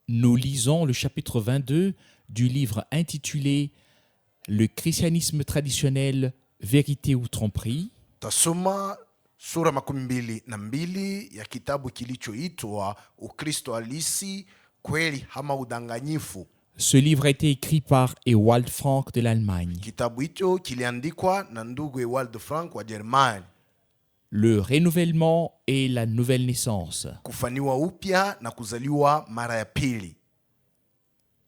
nous lisons le chapitre 22 du livre intitulé « Le christianisme traditionnel, vérité ou tromperie ». Tasoma sura 22 ya kitabu kilichoitwa Ukristo halisi, kweli ama udanganyifu. Ce livre a été écrit par Ewald Frank de l'Allemagne. Kitabu hicho kiliandikwa na ndugu Ewald Frank wa Germany. Le renouvellement et la nouvelle naissance. Kufaniwa upya na kuzaliwa mara ya pili.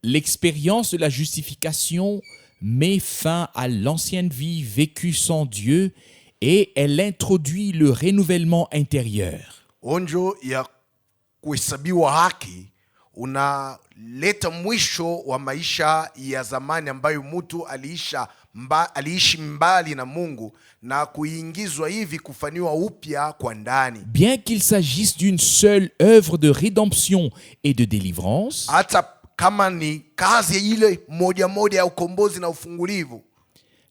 L'expérience de la justification met fin à l'ancienne vie vécue sans Dieu et elle introduit le renouvellement intérieur. Onjo ya kuhesabiwa haki unaleta mwisho wa maisha ya zamani ambayo mtu aliishi mbali na Mungu na kuingizwa hivi kufaniwa upya kwa ndani. Bien qu'il s'agisse d'une seule œuvre de rédemption et de délivrance, hata kama ni kazi ile moja ya ukombozi na ufungulivu,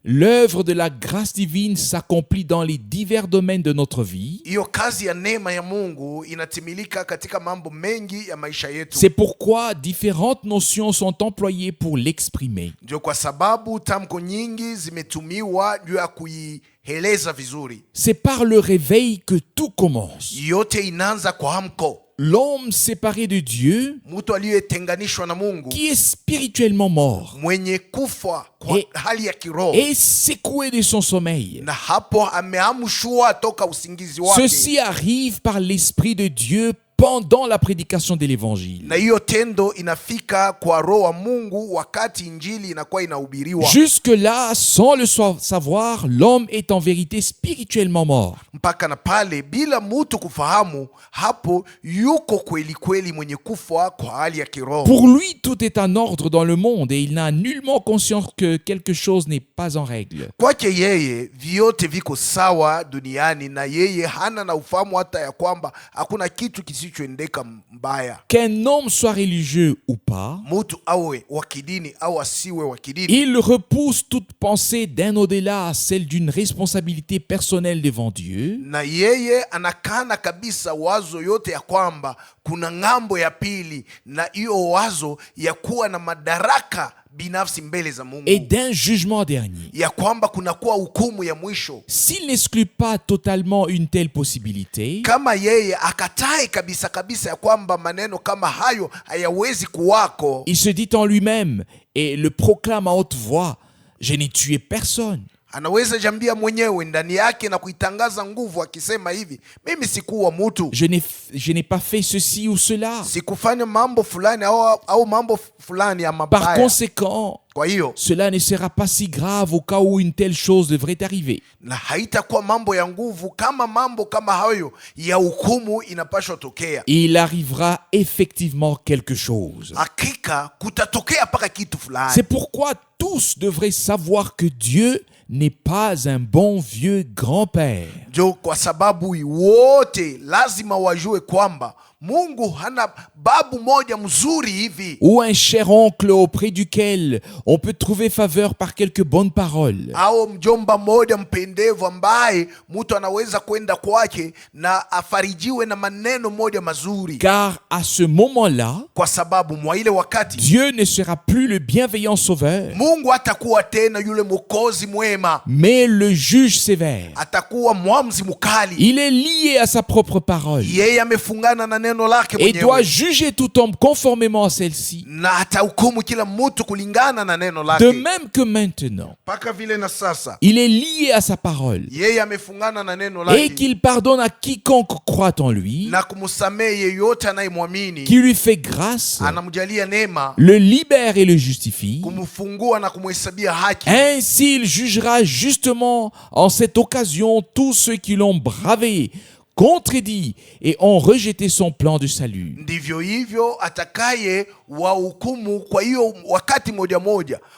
l'œuvre de la grâce divine s'accomplit dans les divers domaines de notre vie. Hiyo kazi ya neema ya Mungu inatimilika katika mambo mengi ya maisha yetu. C'est pourquoi différentes notions sont employées pour l'exprimer. Ndio kwa sababu tamko nyingi zimetumiwa juu ya kuieleza vizuri. C'est par le réveil que tout commence. Yote inaanza kwa amko. L'homme séparé de Dieu, mtu aliyetenganishwa na Mungu, qui est spirituellement mort, mwenye kufa kwa hali ya kiroho, est secoué de son sommeil. Na hapo ameamshwa toka usingizi wake. Ceci arrive par l'Esprit de Dieu pendant la prédication de l'évangile. Na hiyo tendo inafika kwa roho wa Mungu wakati injili inakuwa inahubiriwa. Jusque-là, sans le savoir, l'homme est en vérité spirituellement mort. Mpaka na pale bila mtu kufahamu, hapo yuko kweli kweli mwenye kufa kwa hali ya kiroho. Pour lui, tout est en ordre dans le monde et il n'a nullement conscience que quelque chose n'est pas en règle. Kwake yeye vyote viko sawa duniani na yeye hana na ufahamu hata ya kwamba hakuna kitu kisichoendeka mbaya. Qu'un homme soit religieux ou pas, mtu awe wa kidini au asiwe wa kidini, il repousse toute pensée d'un au-delà à celle d'une responsabilité personnelle devant Dieu. Na yeye anakana kabisa wazo yote ya kwamba kuna ng'ambo ya pili, na hiyo wazo ya kuwa na madaraka binafsi mbele za Mungu, et d'un jugement dernier. Ya kwamba kuna kuwa hukumu ya mwisho. S'il n'exclut pas totalement une telle possibilité, kama yeye akatae kabisa ya kwamba maneno kama hayo hayawezi kuwako, il se dit en lui-même et le proclame à haute voix: je n'ai tué personne. Anaweza jambia mwenyewe ndani yake na kuitangaza nguvu akisema hivi, mimi sikuwa mtu. Je n'ai pas fait ceci ou cela. Sikufanya mambo fulani au mambo fulani ya mabaya. Par conséquent, kwa hiyo cela ne sera pas si grave au cas où une telle chose devrait arriver. Na haitakuwa mambo ya nguvu kama mambo kama hayo ya hukumu inapaswa tokea. Il arrivera effectivement quelque chose. Hakika kutatokea paka kitu fulani. C'est pourquoi tous devraient savoir que Dieu n'est pas un bon vieux grand-père. Jo, kwa sababu wote lazima wajue kwamba Mungu hana babu moja mzuri hivi, ou un cher oncle auprès duquel on peut trouver faveur par quelques bonnes paroles, au mjomba moja mpendevu ambaye mtu anaweza kwenda kwake na afarijiwe na maneno moja mazuri. Car à ce moment-là, kwa sababu mwa ile wakati Dieu ne sera plus le bienveillant sauveur, Mungu hatakuwa tena yule mwokozi mwema, mais le juge sévère. Atakuwa mwamuzi mkali. Il est lié à sa propre parole Yeye amefungana na neno lake et mwenyewe, doit juger tout homme conformément à celle-ci. Na atahukumu kila mtu kulingana na neno lake. De même que maintenant, Paka vile na sasa, il est lié à sa parole yeye amefungana na neno lake, et qu'il pardonne à quiconque croit en lui, na kumsamehe yeyote anayemwamini, qui lui fait grâce, anamjalia neema, le libère et le justifie. kumfungua na kumhesabia haki. Ainsi, il jugera justement en cette occasion tous ceux qui l'ont bravé, contredit et ont rejeté son plan de salut. Ndivyo hivyo atakaye wahukumu kwa hiyo wakati moja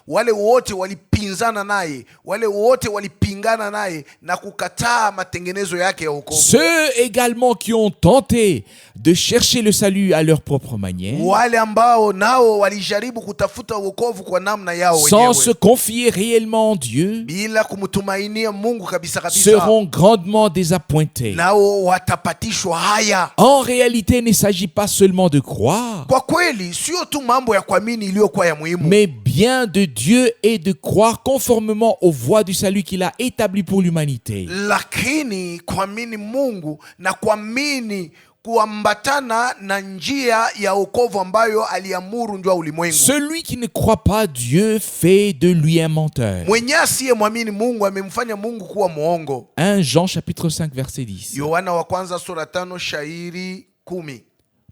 wale wote walipinzana naye, wale wote walipinzana kupingana naye na kukataa matengenezo yake ya wokovu. Ceux également qui ont tenté de chercher le salut à leur propre manière, Wale ambao nao walijaribu kutafuta wokovu kwa namna yao sans se wenyewe confier réellement en Dieu, bila kumtumainia Mungu kabisa kabisa, seront grandement désappointés. nao watapatishwa haya. En réalité, il ne s'agit pas seulement de croire, Kwa kweli sio tu mambo ya kuamini iliyokuwa ya muhimu, mais bien de Dieu et de croire conformément aux voies du salut qu'il a établies pour l'humanité. lakini kuamini Mungu na kuamini kuambatana na njia ya wokovu ambayo aliamuru ndio ulimwengu. Celui qui ne croit pas Dieu fait de lui un menteur. Mwenye asiyemwamini Mungu amemfanya Mungu kuwa mwongo. 1 Jean chapitre 5 verset 10. Yohana wa kwanza sura 5 shairi 10.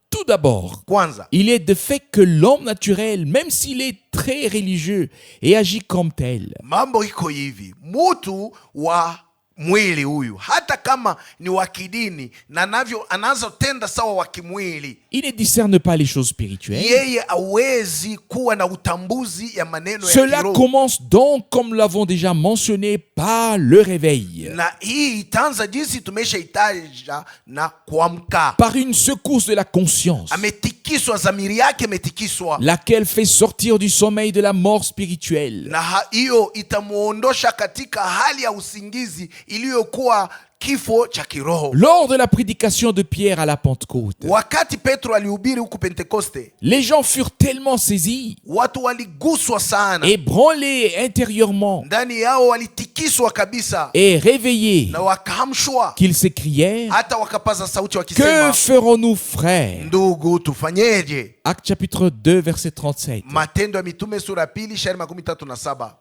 Tout d'abord, Kwanza, il est de fait que l'homme naturel, même s'il est très religieux et agit comme tel, mambo iko hivi, mutu wa mwili huyu hata kama ni wa kidini na navyo anazotenda sawa wa kimwili, il ne discerne pas les choses spirituelles. yeye hawezi kuwa na utambuzi ya maneno ya Cela kiroho. commence donc, comme nous l'avons déjà mentionné, par le réveil, Na hii itaanza jinsi tumeshaitaja na kuamka. par une secousse de la conscience, Ametikiswa, dhamiri yake imetikiswa, laquelle fait sortir du sommeil de la mort spirituelle. na hiyo itamuondosha katika hali ya usingizi iliyokuwa kifo cha kiroho. Lors de la prédication de Pierre à la Pentecôte, Wakati Petro alihubiri huku Pentekoste, les gens furent tellement saisis, watu waliguswa sana, ébranlés intérieurement ndani yao walitikiswa kabisa et réveillés, na wakaamshwa, qu'ils s'écrièrent: hata wakapaza sauti Que wakisema, ferons-nous, frères? ndugu, tufanyeje? Acte chapitre 2, verset 37. Matendo ya Mitume sura ya 2 shairi 37.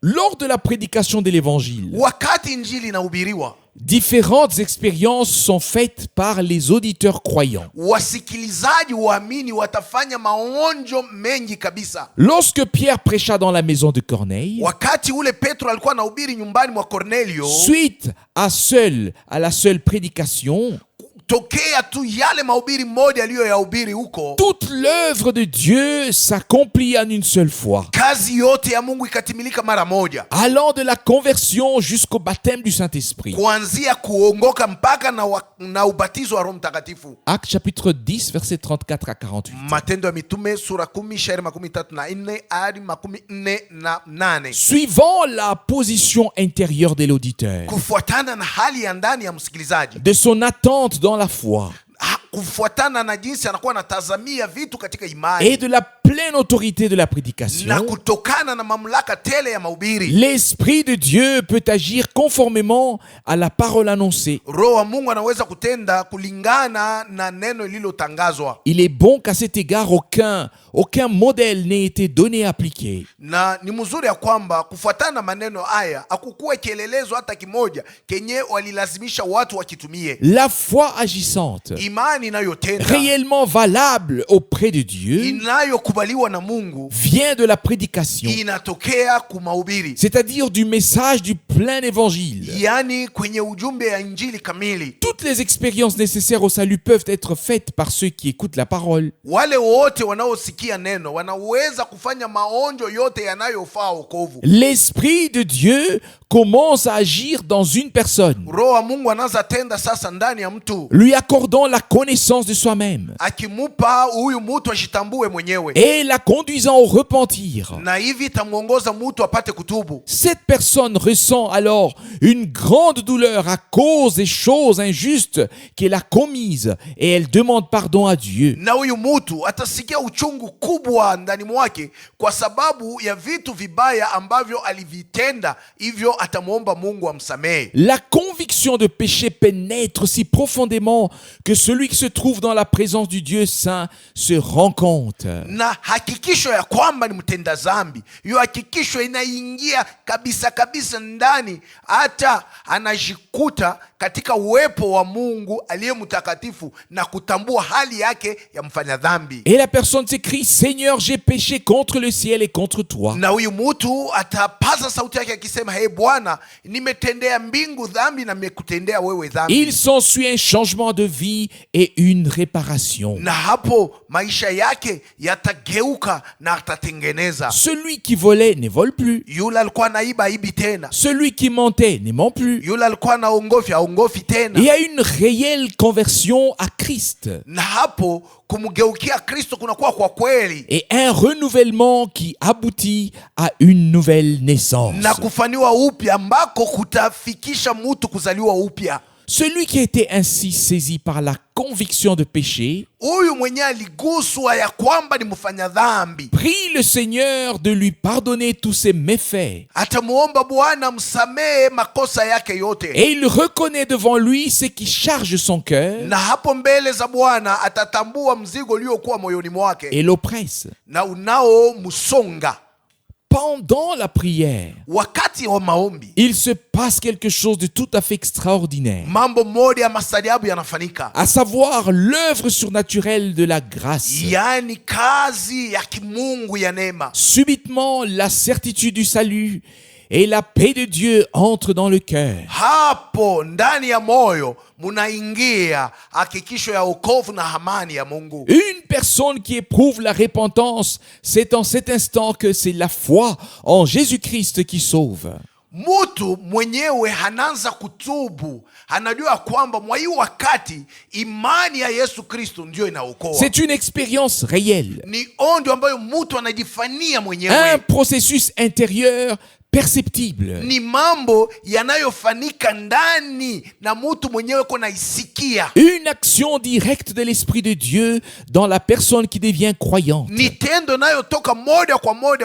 Lors de la prédication de l'évangile, Wakati injili inahubiriwa, différentes expériences sont faites par les auditeurs croyants. wasikilizaji waamini watafanya maonjo mengi kabisa. Lorsque Pierre prêcha dans la maison de Corneille, Wakati ule Petro alikuwa anahubiri nyumbani mwa Cornelio, suite à la seule prédication, tokea tu yale mahubiri moja aliyoyahubiri huko, toute l'œuvre de Dieu s'accomplit en une seule fois, kazi yote ya Mungu ikatimilika mara moja, allant de la conversion jusqu'au baptême du Saint-Esprit. kuanzia kuongoka mpaka na ubatizo wa Roho Mtakatifu. Acte chapitre 10, verset 34 à 48. Matendo ya Mitume sura 10 shairi 34 hadi 48. Suivant la position intérieure de l'auditeur, Kufuatana na hali ya ndani ya msikilizaji, de son attente dans la foi kufuatana na jinsi anakuwa anatazamia vitu katika imani, et de la pleine autorité de la na prédication, kutokana na mamlaka tele ya mahubiri, l'Esprit de Dieu peut agir conformément à la parole annoncée. Roho wa Mungu anaweza kutenda kulingana na neno lililotangazwa. Il est bon qu'à cet égard, aucun modèle n'ait été donné à appliquer. Na ni mzuri ya kwamba kufuatana na maneno haya hakukuwa kielelezo hata kimoja kenye walilazimisha watu wakitumie. La foi agissante, Imani inayotenda, réellement valable auprès de Dieu, inayokubaliwa na Mungu, vient de la prédication, inatokea kumahubiri, c'est-à-dire du message du plein évangile. yani kwenye ujumbe ya injili kamili. Toutes les expériences nécessaires au salut peuvent être faites par ceux qui écoutent la parole. Wale wote wanaosikia neno wanaweza kufanya maonjo yote yanayofaa wokovu. L'Esprit de Dieu commence à agir dans une personne, Roho wa Mungu anaanza tenda sasa ndani ya mtu, lui accordant la connaissance de soi-même akimupa huyu mtu ajitambue mwenyewe, et la conduisant au repentir. na hivi itamuongoza mtu apate kutubu. Cette personne ressent alors une grande douleur à cause des choses injustes qu'elle a commises et elle demande pardon à Dieu. Na huyu mtu atasikia uchungu kubwa ndani mwake kwa sababu ya vitu vibaya ambavyo alivitenda, hivyo atamwomba Mungu amsamehe. La conviction de péché pénètre si profondément que celui qui se trouve dans la présence du Dieu saint se rend compte. Na hakikisho ya kwamba ni mtenda dhambi, hiyo hakikisho inaingia kabisa kabisa ndani, hata anajikuta katika uwepo wa Mungu aliye mtakatifu na kutambua hali yake ya mfanya dhambi. Et la personne s'écrie, Seigneur, j'ai péché contre le ciel et contre toi. Na huyu mtu atapaza sauti yake akisema, hey Bwana, nimetendea mbingu dhambi na nimekutendea wewe dhambi. Il s'ensuit un changement de vie et une réparation. Na hapo maisha yake yatageuka na atatengeneza. Celui qui volait ne vole plus. Yule alikuwa naiba ibi tena. Celui qui mentait ne ment plus. Yule alikuwa naongofi aongofi tena. Il y a une réelle conversion à Christ. Na hapo kumgeukia Kristo kunakuwa kwa kweli. Et un renouvellement qui aboutit à une nouvelle naissance. Na kufaniwa upya ambako kutafikisha mtu kuzaliwa upya. Celui qui a été ainsi saisi par la conviction de péché, huyu mwenye aliguswa ya kwamba ni mfanya dhambi, prie le Seigneur de lui pardonner tous ses méfaits. atamuomba Bwana msamehe makosa yake yote. Et il reconnaît devant lui ce qui charge son cœur Na hapo mbele za Bwana atatambua mzigo uliokuwa moyoni mwake et l'oppresse. na unao msonga. Pendant la prière, Wakati wa maombi, il se passe quelque chose de tout à fait extraordinaire, mambo moja ya masadiabu yanafanyika, à savoir l'œuvre surnaturelle de la grâce. yaani kazi ya kimungu ya neema. Subitement, la certitude du salut et la paix de Dieu entrent dans le cœur. Hapo ndani ya moyo munaingia hakikisho ya wokovu na amani ya Mungu. Une personne qui éprouve la repentance, c'est en cet instant que c'est la foi en Jésus-Christ qui sauve. Mutu mwenyewe hanaanza kutubu, anajua kwamba mwa hii wakati imani ya Yesu Kristo ndio inaokoa. C'est une expérience réelle, Ni onjo ambayo mutu anajifanyia un mwenyewe. processus intérieur perceptible. Ni mambo yanayofanyika ndani na mutu mwenyewe kona isikia. Une action directe de l'Esprit de Dieu dans la personne qui devient croyante. Ni tendo nayotoka moja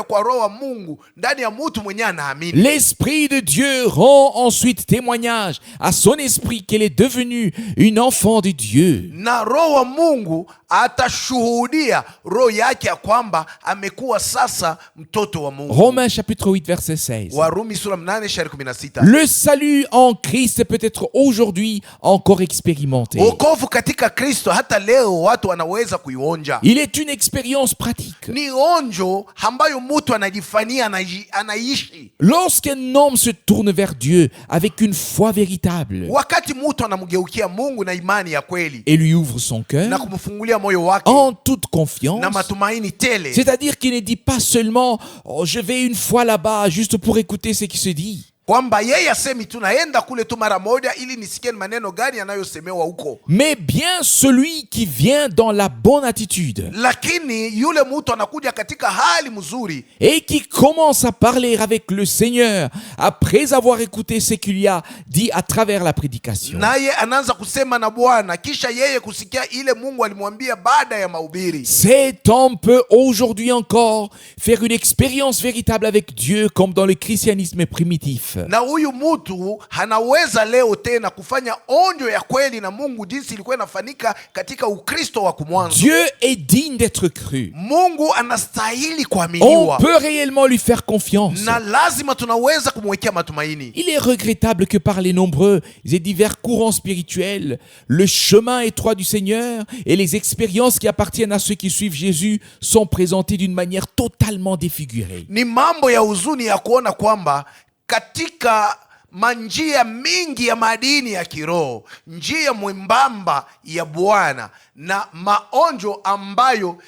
kwa roho wa Mungu ndani ya mutu mwenyewe anaamini. L'Esprit de Dieu rend ensuite témoignage à son esprit qu'elle est devenue une enfant de Dieu. Na roho wa Mungu atashuhudia roho yake ya kwamba amekuwa sasa mtoto wa Mungu. Romains chapitre 8 verset 16. Warumi sura 8:16. Le salut en Christ peut être aujourd'hui encore expérimenté. Wokovu katika Kristo hata leo watu wanaweza kuionja. Il est une expérience pratique. Ni onjo ambayo mtu anajifanyia anaishi. Lorsqu'un homme se tourne vers Dieu avec une foi véritable Wakati mtu anamgeukia Mungu na imani ya kweli et lui ouvre son na cœur kumfungulia moyo wake en toute na confiance, matumaini tele. c'est-à-dire qu'il ne dit pas seulement oh, je vais une fois là-bas juste pour écouter ce qui se dit, Kwamba yeye asemi tu naenda kule tu mara moja ili nisikie maneno gani yanayosemewa huko. mais bien celui qui vient dans la bonne attitude Lakini yule mtu anakuja katika hali mzuri et qui commence à parler avec le Seigneur après avoir écouté ce qu'il y a dit à travers la prédication. naye anaanza kusema na Bwana kisha yeye kusikia ile Mungu alimwambia baada ya mahubiri. Cet homme peut aujourd'hui encore faire une expérience véritable avec Dieu comme dans le christianisme primitif. Na huyu mtu hanaweza leo tena kufanya onjo ya kweli na Mungu jinsi ilikuwa inafanyika katika Ukristo wa kumwanzo. Dieu est digne d'être cru. Mungu anastahili On kuaminiwa. peut réellement lui faire confiance. Na lazima tunaweza kumwekea matumaini. Il est regrettable que par les nombreux et divers courants spirituels, le chemin étroit du Seigneur et les expériences qui appartiennent à ceux qui suivent Jésus sont présentées d'une manière totalement défigurée. Ni mambo ya huzuni ya kuona kwamba katika manjia mingi ya madini ya kiroho, njia mwembamba ya Bwana na maonjo ambayo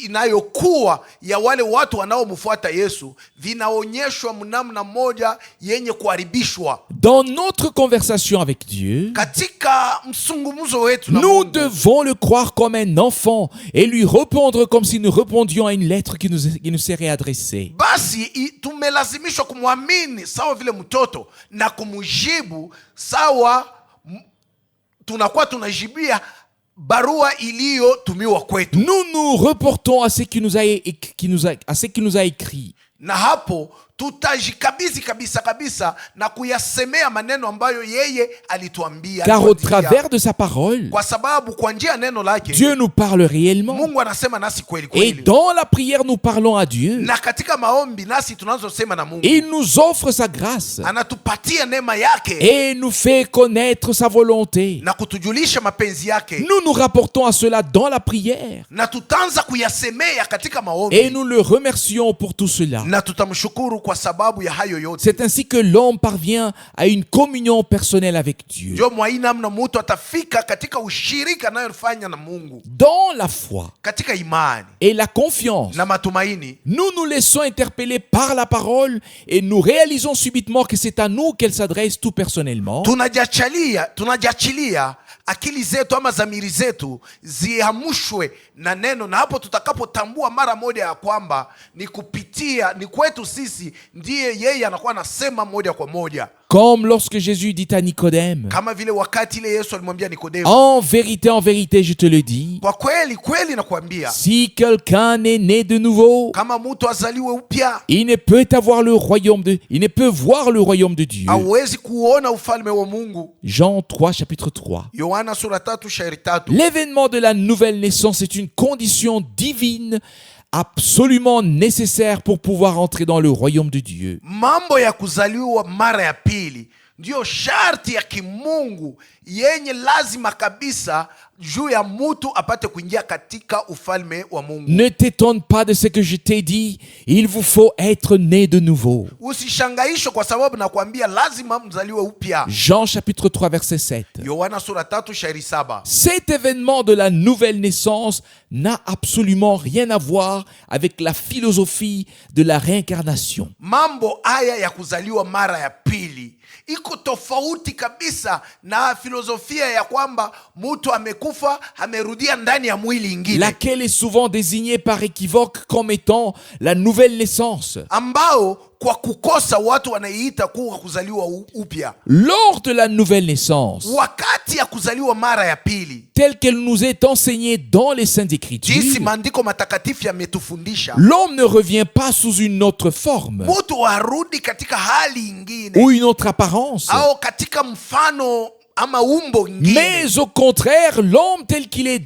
inayokuwa ya wale watu wanaomfuata Yesu vinaonyeshwa mnamna moja yenye kuharibishwa. Dans notre conversation avec Dieu, Katika msungumzo wetu na nous Mungu, devons le croire comme un enfant et lui répondre comme si nous répondions à une lettre qui nous serait adressée. basi tumelazimishwa kumwamini sawa vile mtoto na kumjibu sawa tunakuwa tunajibia barua iliyotumiwa kwetu. Nous nous reportons à ce qui nous a écrit. Na hapo tutajikabidhi kabisa kabisa na kuyasemea maneno ambayo yeye alituambia. Car au travers de sa parole, Kwa sababu kwa njia ya neno lake Dieu nous parle réellement. Mungu anasema nasi kweli Et kweli. dans la prière, nous parlons à Dieu. Na katika maombi nasi tunazosema na Mungu, Il nous offre sa grâce anatupatia neema yake et nous fait connaître sa volonté. na kutujulisha mapenzi yake, Nous nous rapportons à cela dans la prière na tutaanza kuyasemea katika et maombi, nous le remercions pour tout cela. na tutamshukuru kwa sababu ya hayo yote. C'est ainsi que l'homme parvient à une communion personnelle avec Dieu. Ndio mwaina namna mtu atafika katika ushirika anayofanya na Mungu, Dans la foi katika imani et la confiance, na matumaini. nous nous laissons interpeller par la parole et nous réalisons subitement que c'est à nous qu'elle s'adresse tout personnellement. Tunajiachilia akili zetu ama dhamiri zetu ziamushwe na neno, na hapo tutakapotambua mara moja ya kwamba ni kwetu sisi ndiye yeye anakuwa anasema moja kwa moja, Comme lorsque Jésus dit à Nicodème, kama vile wakati ile Yesu alimwambia Nikodemo, en vérité, je te le dis, kwa kweli kweli nakwambia, si quelqu'un est né de nouveau, kama mtu azaliwe upya il ne peut voir le royaume de Dieu. hawezi kuona ufalme wa Mungu. Jean 3, chapitre 3. Yohana sura 3 shairi 3. L'événement de la nouvelle naissance est une condition divine absolument nécessaire pour pouvoir entrer dans le royaume de Dieu. Mambo ya kuzaliwa mara ya pili ndio sharti ya kimungu yenye lazima kabisa juu ya mtu apate kuingia katika ufalme wa Mungu. Ne t'étonne pas de ce que je t'ai dit, il vous faut être né de nouveau. Usishangaishwe kwa sababu nakwambia lazima mzaliwe upya. Jean chapitre 3 verset 7. Yohana sura 3 shairi 7. Cet événement de la nouvelle naissance n'a absolument rien à voir avec la philosophie de la réincarnation. Mambo haya ya kuzaliwa mara ya pili iko tofauti kabisa na filosofia ya kwamba mtu amekufa amerudia ndani ya mwili ingine, laquelle est souvent désignée par équivoque comme étant la nouvelle naissance. ambao kwa kukosa watu wanaiita kuwa kuzaliwa upya. Lors de la nouvelle naissance, Wakati ya kuzaliwa mara ya pili, telle qu'elle nous est enseignée dans les Saintes jinsi Écritures, maandiko matakatifu yametufundisha, l'homme ne revient pas sous une autre forme mtu warudi katika hali ingine ou une autre apparence, au katika mfano ama umbo ingine, mais au contraire, l'homme tel qu'il est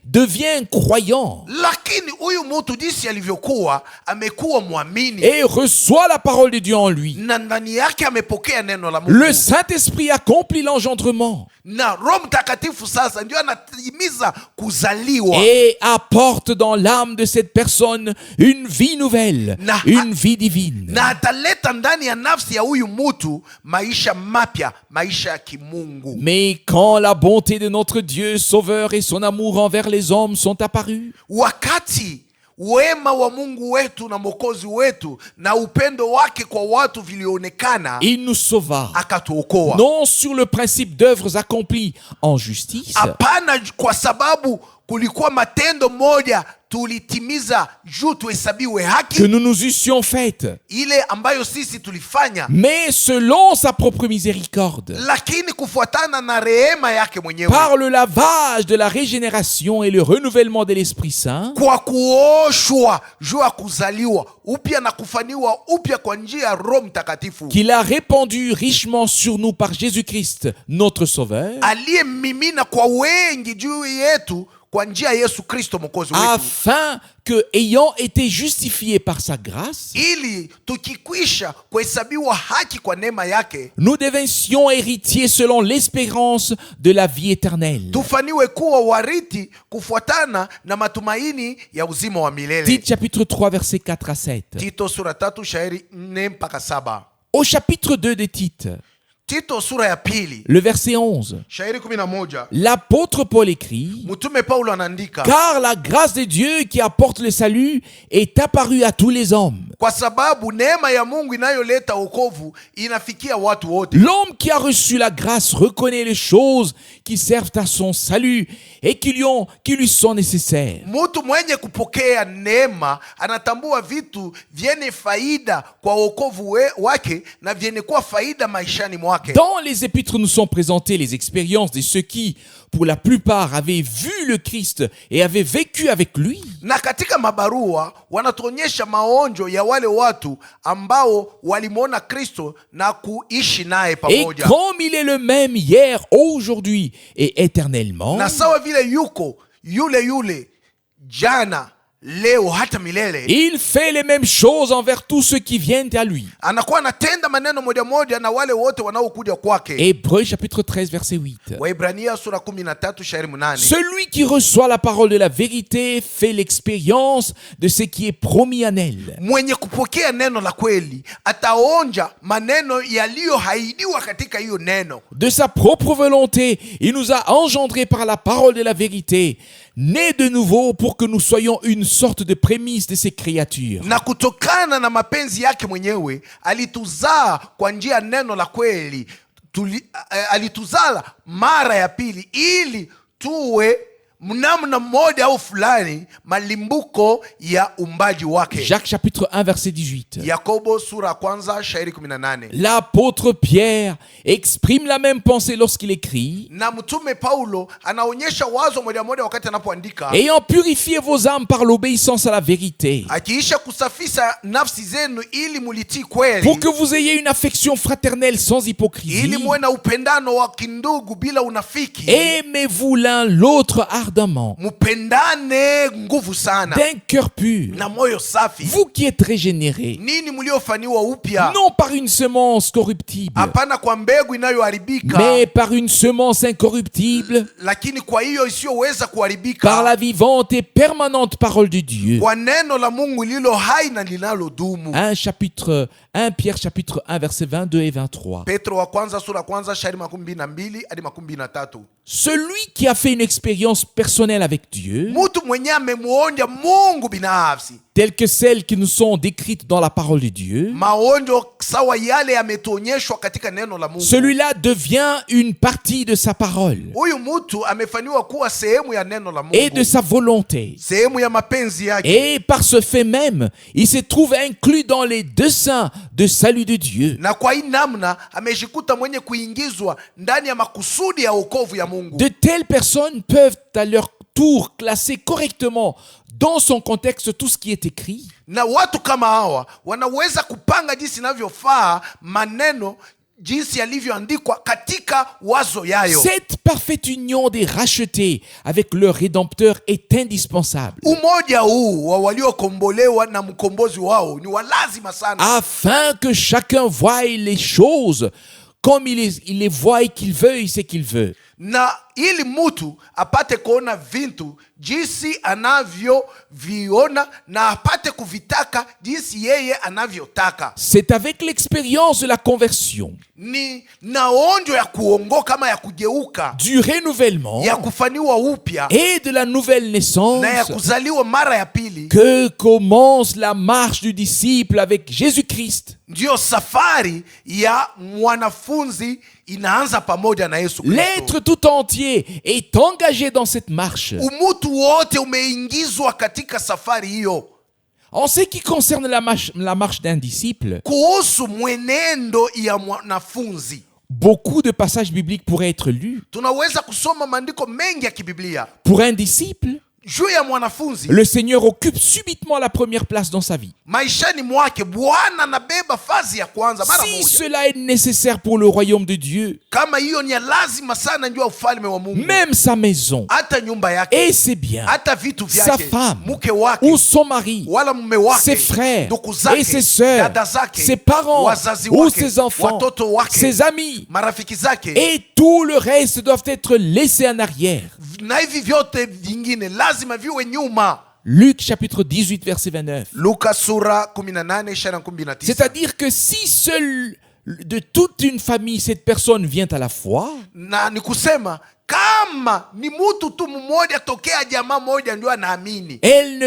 devient croyant lakini huyu mtu jinsi alivyokuwa amekuwa mwamini et reçoit la parole de Dieu en lui. na ndani yake amepokea neno la Mungu. Le Saint-Esprit accomplit l'engendrement Na Roho Mtakatifu sasa ndio anatimiza kuzaliwa et apporte dans l'âme de cette personne une vie nouvelle, une vie divine. na ataleta ndani ya nafsi ya huyu mtu maisha mapya, maisha ya kimungu. Mais quand la bonté de notre Dieu Sauveur et son amour envers les hommes sont apparus, Wakati wema wa Mungu wetu na Mwokozi wetu na upendo wake kwa watu vilionekana, il nous sauva, akatuokoa. non sur le principe d'œuvres accomplies en justice, Hapana kwa sababu kulikuwa matendo moja tulitimiza juu tuhesabiwe haki, que nous nous eussions faites, ile ambayo sisi tulifanya, mais selon sa propre miséricorde, lakini kufuatana na rehema yake mwenyewe, par le lavage de la régénération et le renouvellement de l'Esprit Saint, kwa kuoshwa juu ya kuzaliwa upya na kufaniwa upya kwa njia ya Roho Mtakatifu qu'il a répandu richement sur nous par Jésus-Christ, notre Sauveur, aliyemimina kwa wengi juu yetu kwa njia ya Yesu Kristo mwokozi wetu, afin que, ayant été justifiés par sa grâce, ili tukikwisha kuhesabiwa haki kwa neema yake, nous deventions héritiers selon l'espérance de la vie éternelle. tufaniwe kuwa warithi kufuatana na matumaini ya uzima wa milele. Tite chapitre 3 verset 4 à 7. Tito sura 3 shairi 4 mpaka 7. Au chapitre 2 de Tite, Tito sura ya pili le verset 11, shairi 11, l'apôtre Paul écrit: mtume Paulo anaandika, car la grâce de Dieu qui apporte le salut est apparue à tous les hommes. kwa sababu neema ya Mungu inayoleta wokovu inafikia watu wote. L'homme qui a reçu la grâce reconnaît les choses qui servent à son salut et qui lui sont nécessaires. Mtu mwenye kupokea neema anatambua vitu vyenye faida kwa wokovu wake na vyenye kuwa faida maishani mwake. wake. Dans les épîtres nous sont présentées les expériences de ceux qui, pour la plupart, avaient vu le Christ et avaient vécu avec lui. Na katika mabarua wanatuonyesha maonjo ya wale watu ambao walimwona Kristo na kuishi naye Et pamoja. comme il est le même hier, aujourd'hui et éternellement, Na sawa vile yuko yule jana, leo hata milele, il fait les mêmes choses envers tous ceux qui viennent à lui. anakuwa anatenda maneno moja na wale wote wanaokuja kwake. Hébreux chapitre 13 verset 8. Waibrania sura 13 shairi 8. Celui qui reçoit la parole de la vérité fait l'expérience de ce qui est promis en elle. Mwenye kupokea neno la kweli ataonja maneno yaliyoahidiwa katika hiyo neno. De sa propre volonté, il nous a engendrés par la parole de la vérité, nés de nouveau pour que nous soyons une sorte de prémisse de ces créatures. Na kutokana na mapenzi yake mwenyewe alituzaa kwa njia ya neno la kweli. Alituzaa mara ya pili ili tuwe mnamna mmoja au fulani malimbuko ya umbaji wake. Jacques chapitre 1 verset 18. Yakobo sura kwanza shairi 18. L'apôtre Pierre exprime la même pensée lorsqu'il écrit: Na mtume Paulo anaonyesha wazo moja wakati anapoandika, ayant purifié vos âmes par l'obéissance à la vérité, akiisha kusafisha nafsi zenu ili mulitii kweli, pour que vous ayez une affection fraternelle sans hypocrisie, ili muwe na upendano wa kindugu bila unafiki. aimez-vous l'un l'autre ardemment, Mupendane nguvu sana, d'un cœur pur, na moyo safi. vous qui êtes régénérés, Nini mliofanywa upya, non par une semence corruptible, hapana kwa mbegu inayoharibika, mais par une semence incorruptible, lakini kwa hiyo isiyoweza par kuharibika, la vivante et permanente parole de Dieu. kwa neno la Mungu lilo hai na linalodumu. 1 Pierre chapitre 1 versets 22 et 23. Petro wa kwanza sura kwanza shairi 22 hadi 23. Celui qui a fait une expérience personnelle avec Dieu, Mutu mwenye amemuonja Mungu binafsi, telles que celles qui nous sont décrites dans la parole de Dieu, maonjo sawa yale yametuonyeshwa katika neno la Mungu, celui-là devient une partie de sa parole huyu mutu amefanywa kuwa sehemu ya neno la Mungu, et de sa volonté. sehemu ya mapenzi yake. Et par ce fait même, il se trouve inclus dans les desseins de salut de Dieu. Na kwa hii namna amejikuta mwenye kuingizwa ndani ya makusudi ya wokovu ya Mungu. De telles personnes peuvent à leur tour classer correctement dans son contexte tout ce qui est écrit. Na watu kama hawa wanaweza kupanga jinsi inavyofaa maneno jinsi yalivyoandikwa katika wazo yayo. Cette parfaite union des rachetés avec leur Rédempteur est indispensable, Umoja huu wa waliokombolewa na mkombozi wao ni walazima sana, afin que chacun voie les choses comme il les voit et qu'il veuille ce qu'il veut. na ili mutu apate kuona vintu jinsi anavyoviona na apate kuvitaka jinsi yeye anavyotaka. C'est avec l'expérience de la conversion, Ni naonjo ya kuongoka kama ya kugeuka, du renouvellement ya kufaniwa upya et de la nouvelle naissance na ya kuzaliwa mara ya pili, que commence la marche du disciple avec Jésus-Christ. ndiyo safari ya mwanafunzi inaanza pamoja na Yesu Kristo. L'être tout entier est engagé dans cette marche. Umutu wote umeingizwa katika safari hiyo. En ce qui concerne la marche d'un disciple, Kuhusu mwenendo ya mwanafunzi, beaucoup de passages bibliques pourraient être lus. tunaweza kusoma maandiko mengi ya kibiblia. Pour un disciple, Juu ya mwanafunzi, le Seigneur occupe subitement la première place dans sa vie. maishani mwake Bwana anabeba fazi ya kwanza mara Si moja. cela est nécessaire pour le royaume de Dieu, Kama hiyo ni ya lazima sana njuu ya ufalme wa Mungu, même sa maison hata nyumba yake, et ses biens, hata vitu sa vyake, femme mke wake ou son mari, wala mume wake, ses frères ndugu et zake, ses sœurs, dada zake, ses parents wazazi ou wake, ses enfants, watoto wake, ses amis, marafiki zake, et tout le reste doivent être laissés en arrière. na hivi vyote vingine lazima viwe nyuma. Luc chapitre 18 verset 29. Luka sura 18 shairi 19. C'est-à-dire que si seul de toute une famille cette personne vient à la foi, Na ni kusema kama ni mutu tu mmoja tokea jamaa moja ndio anaamini, elle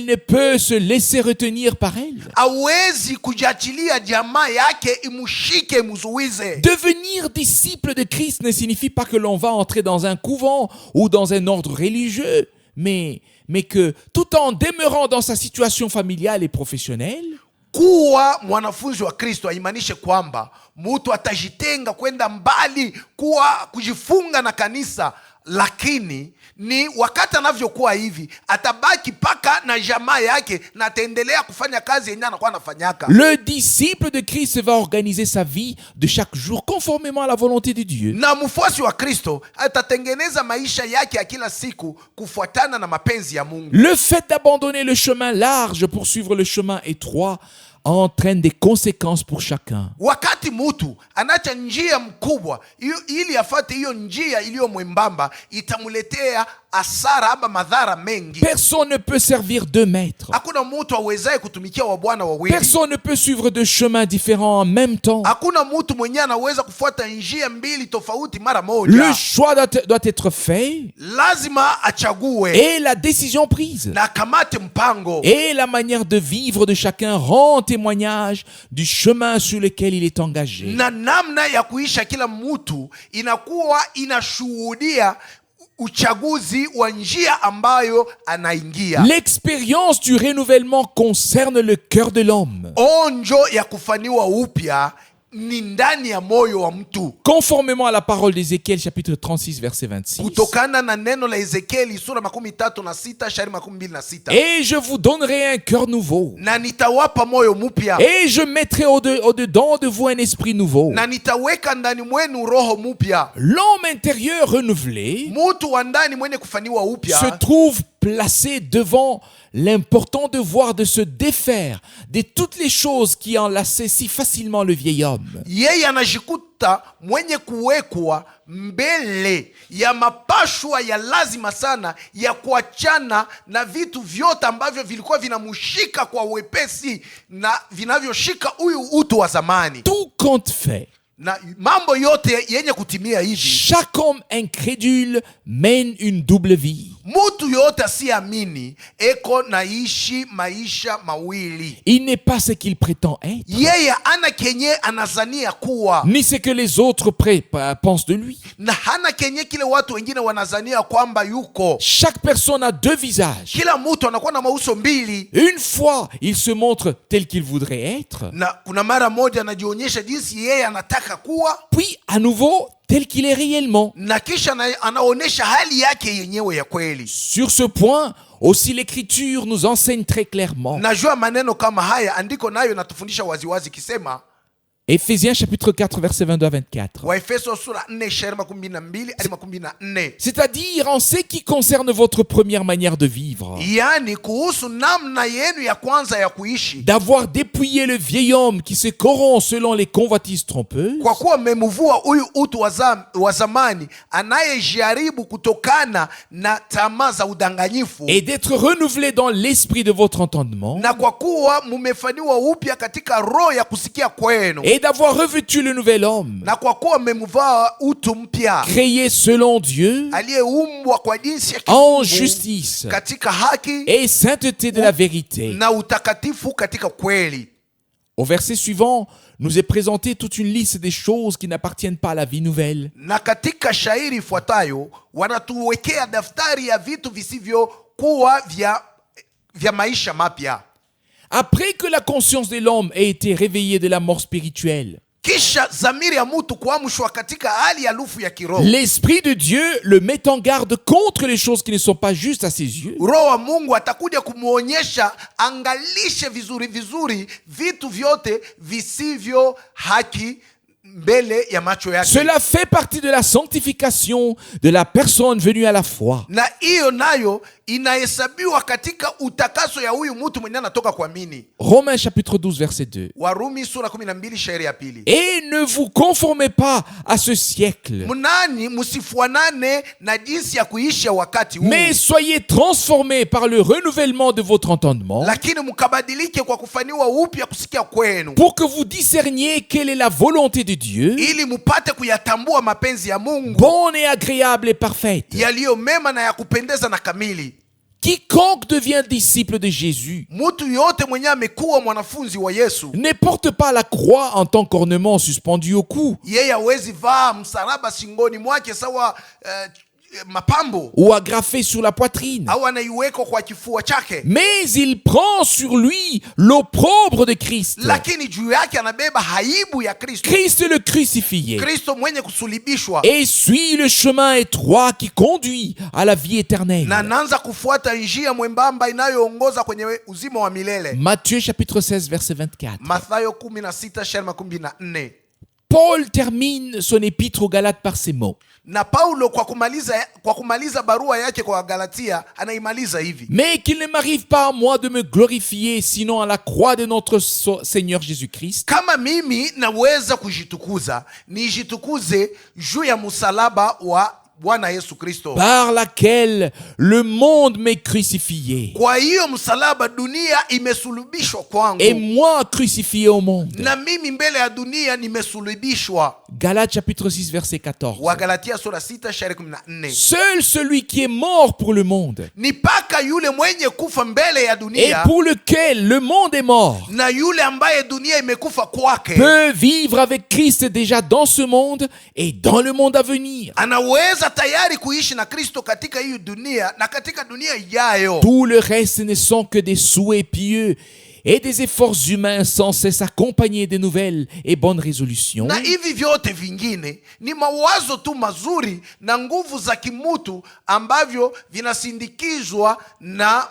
ne peut se laisser retenir par elle. hawezi kujiachilia jamaa yake imushike imuzuize. Devenir disciple de Christ ne signifie pas que l'on va entrer dans un couvent ou dans un ordre religieux, mais que tout en demeurant dans sa situation familiale et professionnelle, kuwa mwanafunzi wa Kristo haimaanishi kwamba mtu atajitenga kwenda mbali kujifunga na kanisa, lakini ni wakati anavyokuwa hivi atabaki paka na jamaa yake na ataendelea kufanya kazi yenyewe anakuwa anafanyaka. Le disciple de Christ va organiser sa vie de chaque jour conformément à la volonté de Dieu. Na mfuasi wa Kristo atatengeneza maisha yake ya kila siku kufuatana na mapenzi ya Mungu. Le fait d'abandonner le chemin large pour suivre le chemin étroit entraîne des conséquences pour chacun. Wakati mtu anacha njia mkubwa ili afuate hiyo njia iliyo mwembamba, itamuletea hasara ama madhara mengi. Personne ne peut servir deux maîtres. Hakuna mtu awezaye kutumikia wa bwana wawili. Personne ne peut suivre deux chemins différents en même temps. Hakuna mtu mwenyewe anaweza kufuata njia mbili tofauti mara moja. Le choix doit être fait. Lazima achague. Et la décision prise. Na kamate mpango. Et la manière de vivre de chacun rend témoignage du chemin sur lequel il est engagé. Na namna ya kuisha kila mtu inakuwa inashuhudia uchaguzi wa njia ambayo anaingia. L'expérience du renouvellement concerne le cœur de l'homme. Onjo ya kufaniwa upya ni ndani ya moyo wa mtu. Conformément à la parole d'Ézéchiel chapitre 36 verset 26. Kutokana na neno la Ezekieli sura 36 shairi 26. Et je vous donnerai un cœur nouveau. Na nitawapa moyo mpya. Et je mettrai au-dedans de vous un esprit nouveau. Na nitaweka ndani mwenu roho mpya. L'homme intérieur renouvelé mtu wa ndani mwenye kufaniwa upya se trouve placé devant l'important devoir de se défaire de toutes les choses qui enlaçaient si facilement le vieil homme. Yeye anajikuta mwenye kuwekwa mbele ya mapashwa ya lazima sana ya kuachana na vitu vyote ambavyo vilikuwa vinamshika kwa wepesi na vinavyoshika huyu utu wa zamani. Tout compte fait. Na mambo yote yenye kutimia hivi. Chaque homme incrédule mène une double vie. Mtu yote asiamini eko naishi maisha mawili. Il n'est pas ce qu'il prétend être. Yeye ana kenye anazania kuwa. Ni ce que les autres pensent de lui. Na hana kenye kile watu wengine wanazania kwamba yuko. Chaque personne a deux visages. Kila mtu anakuwa na mauso mbili. Une fois, il se montre tel qu'il voudrait être. Na kuna mara moja anajionyesha jinsi yeye anataka kuwa. Puis à nouveau tel qu'il est réellement. Na kisha anaonesha hali yake yenyewe ya kweli. Sur ce point, aussi l'Écriture nous enseigne très clairement. Najua maneno kama haya andiko nayo natufundisha waziwazi kisema Éphésiens chapitre 4 verset 22 à 24. Waefeso sura 4 shairi 12 hadi 14. C'est-à-dire en ce qui concerne votre première manière de vivre. Yani kuhusu namna yenu ya kwanza ya kuishi. D'avoir dépouillé le vieil homme qui se corrompt selon les convoitises trompeuses. Kwa kuwa mmemvua huyu utu wa zamani anayejaribu kutokana na tamaa za udanganyifu. Et d'être renouvelé dans l'esprit de votre entendement. Na kwa kuwa mmefanywa upya katika roho ya kusikia kwenu. Et d'avoir revêtu le nouvel homme. Na kwa kuwa mmemvaa utu mpya. Créé selon Dieu. Aliyeumbwa kwa jinsi ya en justice. Katika haki. Et sainteté de la vérité. Na utakatifu katika kweli. Au verset suivant, nous est présenté toute une liste des choses qui n'appartiennent pas à la vie nouvelle. Na katika shairi ifuatayo wanatuwekea daftari ya vitu visivyokuwa vya maisha mapya. Après que la conscience de l'homme ait été réveillée de la mort spirituelle, kisha zamiri ya mtu kuamshwa katika hali ya lufu ya kiroho, l'Esprit de Dieu le met en garde contre les choses qui ne sont pas justes à ses yeux. Roho wa Mungu atakuja kumuonyesha angalishe vizuri vitu vyote visivyo haki mbele ya macho yake. Cela fait partie de la sanctification de la personne venue à la foi. Na hiyo nayo inahesabiwa katika utakaso ya huyu mtu mwenye anatoka kuamini. Romains chapitre 12 verset 2. Warumi sura 12 shairi ya pili. Et ne vous conformez pas à ce siècle. Munani musifuanane na jinsi ya kuishi wakati huu. Mais soyez transformés par le renouvellement de votre entendement. Lakini mukabadilike kwa kufanywa upya kusikia kwenu. Pour que vous discerniez quelle est la volonté de Dieu. Ili mupate kuyatambua mapenzi ya Mungu. Bonne et agréable et parfaite. Yaliyo mema na ya kupendeza na kamili. Quiconque devient disciple de Jésus ne porte pas la croix en tant qu'ornement suspendu au cou. mapambo ou agrafée sur la poitrine. au anaiweka kwa kifua chake, Mais il prend sur lui l'opprobre de Christ. lakini juu yake anabeba haibu ya Kristo. Christ le crucifié. Kristo mwenye kusulibishwa, Et suit le chemin étroit qui conduit à la vie éternelle. na anaanza kufuata njia mwembamba inayoongoza kwenye uzima wa milele. Matthieu chapitre 16 verset 24. Mathayo 16:14. Paul termine son épître aux Galates par ces mots. Na Paulo kwa kumaliza barua yake kwa Galatia anaimaliza hivi: Mais qu'il ne m'arrive pas à moi de me glorifier sinon à la croix de notre Seigneur Jésus-Christ, kama mimi naweza kujitukuza, nijitukuze juu ya msalaba wa Bwana Yesu Kristo, par laquelle le monde m'est crucifié, kwa hiyo msalaba dunia imesulubishwa kwangu, et moi crucifié au monde. na mimi mbele ya dunia nimesulubishwa. Galates chapitre 6 verset 14. Wa Galatia sura 6:14. Seul celui qui est mort pour le monde Ni paka yule mwenye kufa mbele ya et dunia pour lequel le monde est mort na yule ambaye dunia imekufa kwake peut vivre avec Christ déjà dans ce monde et dans le monde à venir. anaweza tayari kuishi na Kristo katika hii dunia na katika dunia ijayo. Tout le reste ne sont que des souhaits pieux et des efforts humains sans cesse accompagnés de nouvelles et bonnes résolutions, Na hivi vyote vingine ni mawazo tu mazuri na nguvu za kimutu ambavyo vinasindikizwa na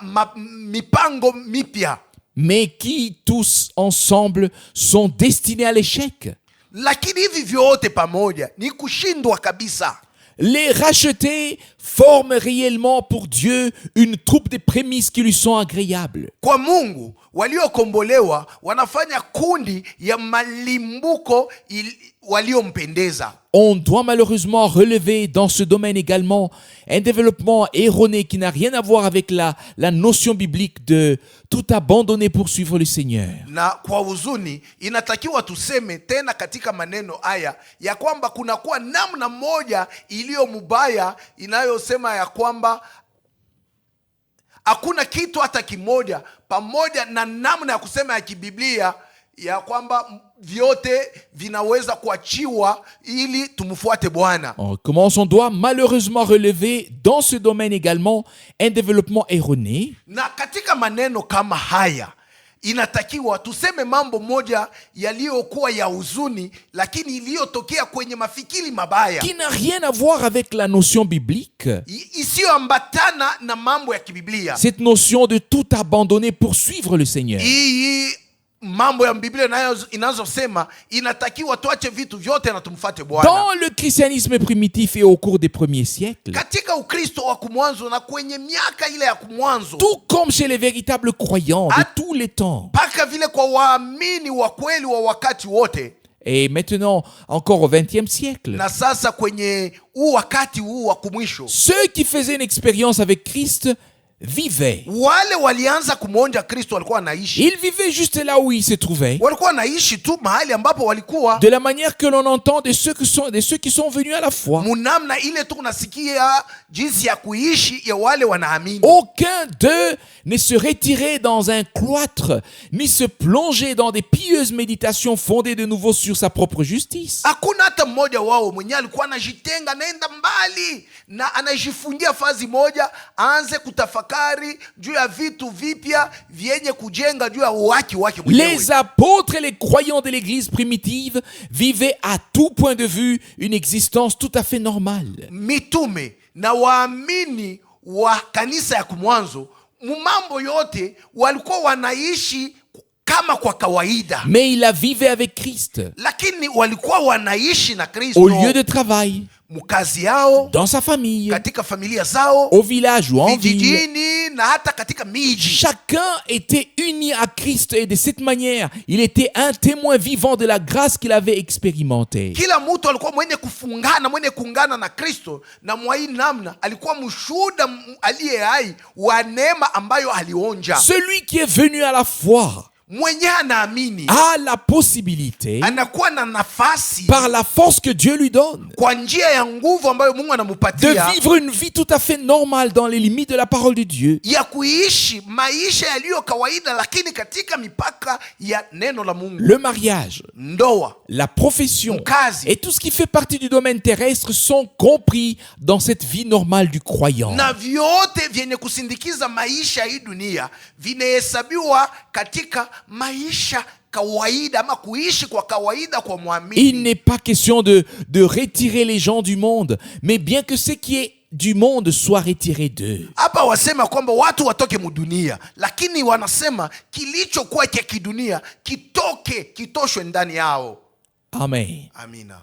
mipango mipya, mais qui tous ensemble sont destinés à l'échec. lakini hivi vyote pamoja ni kushindwa kabisa. Les rachetés forment réellement pour Dieu une troupe de prémices qui lui sont agréables. Kwa Mungu waliokombolewa wanafanya kundi ya malimbuko waliompendeza. On doit malheureusement relever dans ce domaine également un développement erroné qui n'a rien à voir avec la notion biblique de tout abandonner pour suivre le Seigneur. Na kwa huzuni inatakiwa tuseme tena katika maneno haya ya kwamba kunakuwa namna moja iliyo mubaya inayosema ya kwamba hakuna kitu hata kimoja, pamoja na namna ya kusema ya kibiblia ya kwamba vyote vinaweza kuachiwa ili tumfuate Bwana. Comment on doit malheureusement relever dans ce domaine également un développement erroné Na katika maneno kama haya inatakiwa tuseme mambo moja yaliyokuwa ya huzuni, lakini iliyotokea kwenye mafikiri mabaya qui n'a rien à voir avec la notion biblique. isiyoambatana na mambo ya kibiblia. Cette notion de tout abandonner pour suivre le Seigneur. Hii mambo ya Biblia inazosema inatakiwa tuache vitu vyote na tumfuate Bwana. Dans le christianisme primitif et au cours des premiers siècles, Katika Ukristo wa kumwanzo na kwenye miaka ile ya kumwanzo, tout comme chez les véritables croyants de tous les temps, mpaka vile kwa waamini wa kweli wa wakati wote, et maintenant encore au XXe siècle, na sasa kwenye huu wakati huu wa kumwisho, ceux qui faisaient une expérience avec Christ vivaient. wale walianza kumwonja Kristo walikuwa wanaishi. Ils vivaient juste là où ils se trouvaient, Walikuwa wanaishi tu mahali ambapo walikuwa, de la manière que l'on entend de ceux qui sont venus à la foi. munamna ile tu unasikia jinsi ya kuishi ya wale wanaamini. Aucun d'eux ne se retirait dans un cloître, ni se plongeait dans des pieuses méditations fondées de nouveau sur sa propre justice. Hakuna hata mmoja wao mwenye alikuwa anajitenga naenda mbali na anajifungia fazi moja aanze kutafakari juu ya vitu vipya vyenye kujenga juu ya uwaki wake mwenyewe. Les apôtres et les croyants de l'église primitive vivaient à tout point de vue une existence tout à fait normale. Mitume na waamini wa kanisa ya kumwanzo mambo yote walikuwa wanaishi kama kwa kawaida, Mais ils la vivaient avec Christ, lakini walikuwa wanaishi na Kristo au lieu de travail, mkazi yao, dans sa famille, katika familia zao, au village ou en ville. vijijini na hata katika miji. Chacun était uni à Christ et de cette manière, il était un témoin vivant de la grâce qu'il avait expérimentée. Kila mtu alikuwa mwenye kuungana na Kristo, na mwa hii namna alikuwa mshuhuda aliye hai wa neema ambayo alionja. Celui qui est venu à la foi mwenye anaamini a la possibilité, anakuwa na nafasi par la force que Dieu lui donne, kwa njia ya nguvu ambayo Mungu de anamupatia vivre une vie tout à fait normale dans les limites de la parole de Dieu. ya kuishi maisha yaliyo kawaida, lakini katika mipaka ya neno la Mungu. Le mariage, Ndoa, la profession Mkazi. et tout ce qui fait partie du domaine terrestre sont compris dans cette vie normale du croyant. na vyote vyenye kusindikiza maisha hii dunia vinahesabiwa katika maisha kawaida ama kuishi kwa kawaida kwa Il muamini. n'est pas question de retirer les gens du monde, mais bien que ce qui est du monde soit retiré d'eux. Hapa wasema kwamba watu watoke mudunia, lakini wanasema kilichokuwa cha kidunia kitoshwe ndani yao. Amen. Amina.